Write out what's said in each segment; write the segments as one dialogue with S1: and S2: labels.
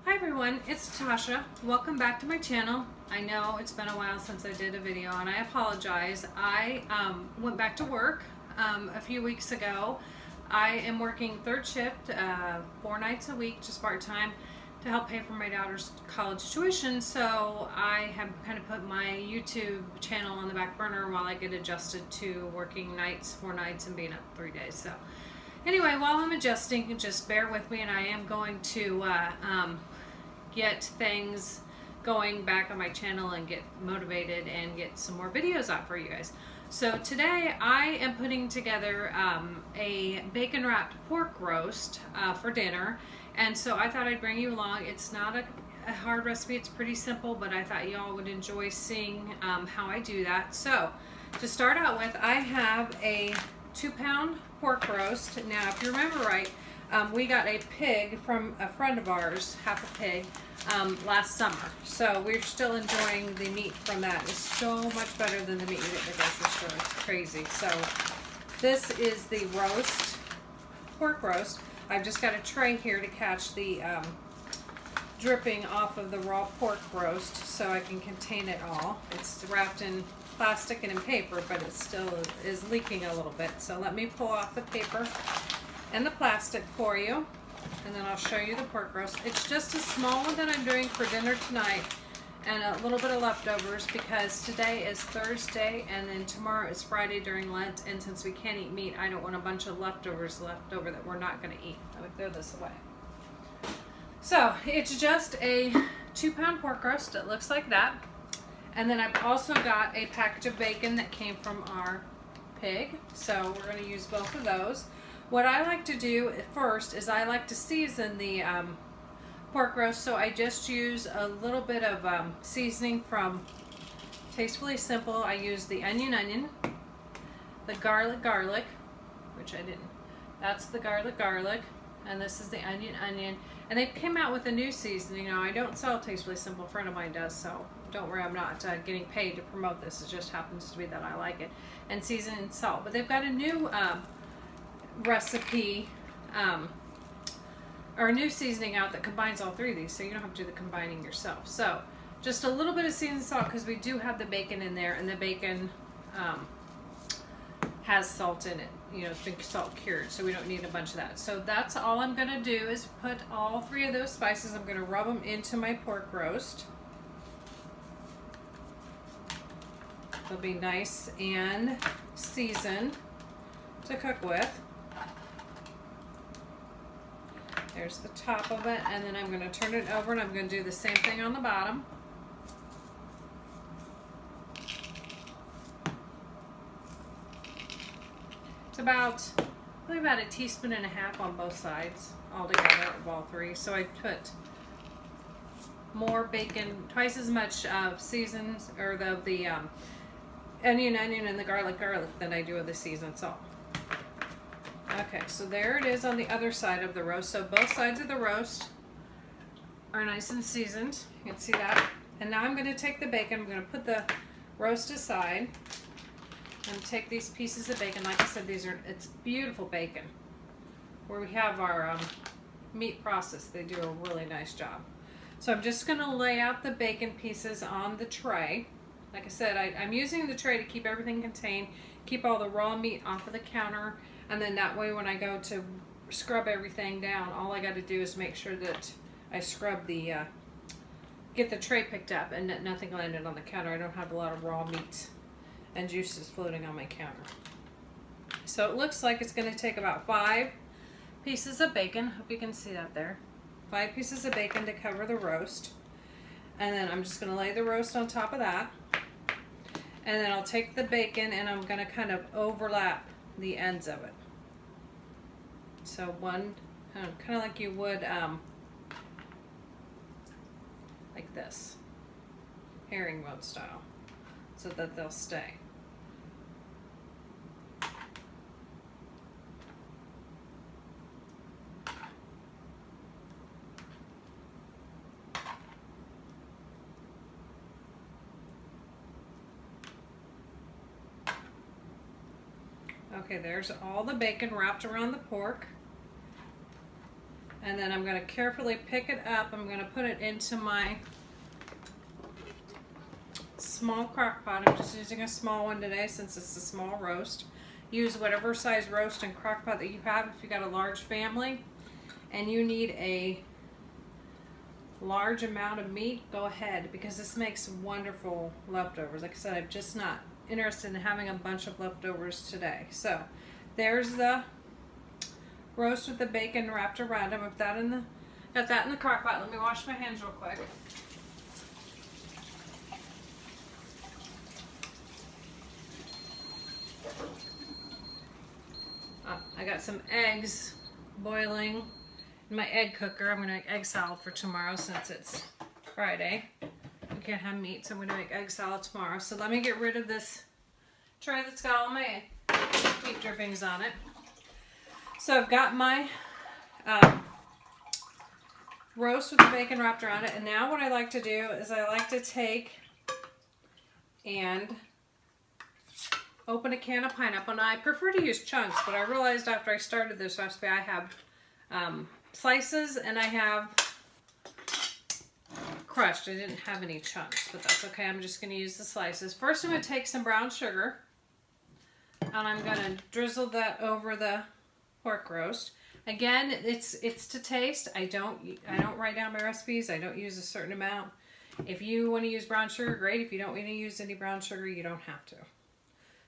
S1: Hi everyone, it's Tasha. Welcome back to my channel. I know it's been a while since I did a video and I apologize. I went back to work a few weeks ago. I am working third shift 4 nights a week, just part-time, to help pay for my daughter's college tuition. So I have kind of put my YouTube channel on the back burner while I get adjusted to working nights, 4 nights, and being up 3 days. So anyway, while I'm adjusting, just bear with me, and I am going to get things going back on my channel and get motivated and get some more videos out for you guys. So today I am putting together a bacon wrapped pork roast for dinner, and so I thought I'd bring you along. It's not a hard recipe, it's pretty simple, but I thought y'all would enjoy seeing how I do that. So to start out with, I have a 2-pound pork roast. Now if you remember right, we got a pig from a friend of ours, half a pig, last summer. So we're still enjoying the meat from that. It's so much better than the meat you get at the grocery store. It's crazy. So this is the roast, pork roast. I've just got a tray here to catch the dripping off of the raw pork roast so I can contain it all. It's wrapped in plastic and in paper, but it still is leaking a little bit. So let me pull off the paper and the plastic for you, and then I'll show you the pork roast. It's just a small one that I'm doing for dinner tonight, and a little bit of leftovers because today is Thursday and then tomorrow is Friday during Lent, and since we can't eat meat, I don't want a bunch of leftovers left over that we're not going to eat. I would throw this away. So it's just a 2-pound pork roast. It looks like that. And then I've also got a package of bacon that came from our pig, so we're going to use both of those. What I like to do first is I like to season the pork roast, so I just use a little bit of seasoning from Tastefully Simple. I use the onion, the garlic, which I didn't. That's the garlic, and this is the onion. And they came out with a new seasoning. Now, I don't sell Tastefully Simple. A friend of mine does, so don't worry, I'm not getting paid to promote this. It just happens to be that I like it. And season and salt. But they've got a new recipe or a new seasoning out that combines all three of these, so you don't have to do the combining yourself. So just a little bit of seasoned salt because we do have the bacon in there, and the bacon has salt in it. You know, it's been salt cured, so we don't need a bunch of that. So that's all I'm going to do is put all three of those spices. I'm going to rub them into my pork roast. They'll be nice and seasoned to cook with. There's the top of it, and then I'm going to turn it over and I'm going to do the same thing on the bottom. It's probably about a teaspoon and a half on both sides altogether of all three. So I put more bacon, twice as much seasoned, or the onion and the garlic than I do with the seasoned salt. Okay, so there it is on the other side of the roast. So both sides of the roast are nice and seasoned. You can see that. And now I'm going to take the bacon. I'm going to put the roast aside and take these pieces of bacon. Like I said, it's beautiful bacon. Where we have our meat process, they do a really nice job. So I'm just going to lay out the bacon pieces on the tray. Like I said, I'm using the tray to keep everything contained, keep all the raw meat off of the counter, and then that way when I go to scrub everything down, all I got to do is make sure that I scrub get the tray picked up and that nothing landed on the counter. I don't have a lot of raw meat and juices floating on my counter. So it looks like it's going to take about 5 pieces of bacon. Hope you can see that there. 5 pieces of bacon to cover the roast. And then I'm just going to lay the roast on top of that. And then I'll take the bacon and I'm going to kind of overlap the ends of it. So one, kind of like you would, like this, herringbone style, so that they'll stay. Okay, there's all the bacon wrapped around the pork. And then I'm going to carefully pick it up. I'm going to put it into my small crock pot. I'm just using a small one today since it's a small roast. Use whatever size roast and crock pot that you have if you got a large family and you need a large amount of meat, go ahead, because this makes wonderful leftovers. Like I said, I'm just not interested in having a bunch of leftovers today. So there's the roast with the bacon wrapped around it. I've got that in the crock pot. Let me wash my hands real quick. I got some eggs boiling in my egg cooker. I'm going to make egg salad for tomorrow since it's Friday. We can't have meat, so I'm going to make egg salad tomorrow. So let me get rid of this tray that's got all my meat drippings on it. So I've got my roast with the bacon wrapped around it. And now what I like to do is I like to take and open a can of pineapple. Now I prefer to use chunks, but I realized after I started this recipe I have slices and I have crushed. I didn't have any chunks, but that's okay. I'm just going to use the slices. First I'm going to take some brown sugar and I'm going to drizzle that over the pork roast. Again, it's to taste. I don't write down my recipes. I don't use a certain amount. If you want to use brown sugar, great. If you don't want to use any brown sugar, you don't have to.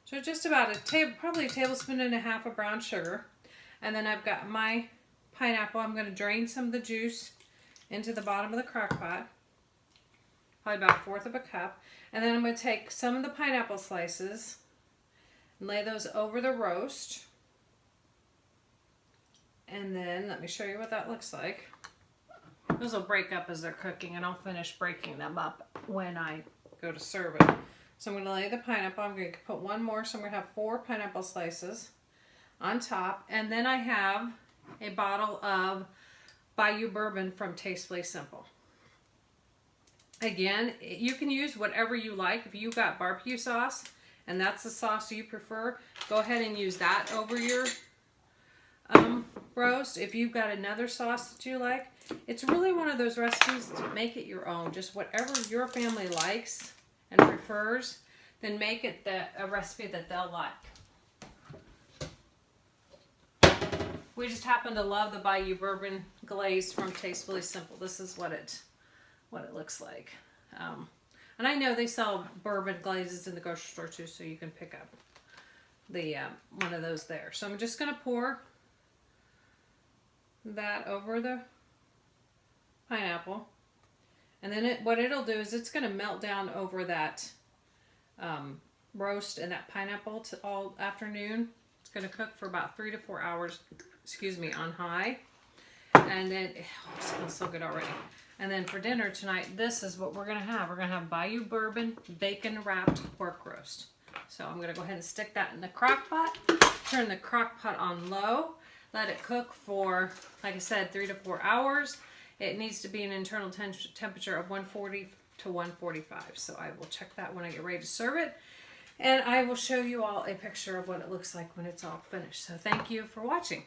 S1: So just about probably a tablespoon and a half of brown sugar. And then I've got my pineapple. I'm going to drain some of the juice into the bottom of the crock pot. Probably about 1/4 of a cup. And then I'm going to take some of the pineapple slices and lay those over the roast. And then let me show you what that looks like. Those will break up as they're cooking and I'll finish breaking them up when I go to serve it. So I'm going to lay the pineapple. I'm going to put one more. So I'm going to have 4 pineapple slices on top. And then I have a bottle of Bayou Bourbon from Tastefully Simple. Again, you can use whatever you like. If you got barbecue sauce and that's the sauce you prefer, go ahead and use that over your roast. If you've got another sauce that you like, it's really one of those recipes to make it your own. Just whatever your family likes and prefers, then make it a recipe that they'll like. We just happen to love the Bayou Bourbon glaze from Tastefully Simple. This is what it looks like. And I know they sell bourbon glazes in the grocery store too, so you can pick up the one of those there. So I'm just going to pour that over the pineapple. And then what it'll do is it's going to melt down over that roast and that pineapple all afternoon. It's going to cook for about 3 to 4 hours, on high. And then, it smells so good already. And then for dinner tonight, this is what we're going to have. We're going to have Bayou Bourbon bacon wrapped pork roast. So I'm going to go ahead and stick that in the crock pot. Turn the crock pot on low. Let it cook for, like I said, 3 to 4 hours. It needs to be an internal temperature of 140 to 145. So I will check that when I get ready to serve it. And I will show you all a picture of what it looks like when it's all finished. So thank you for watching.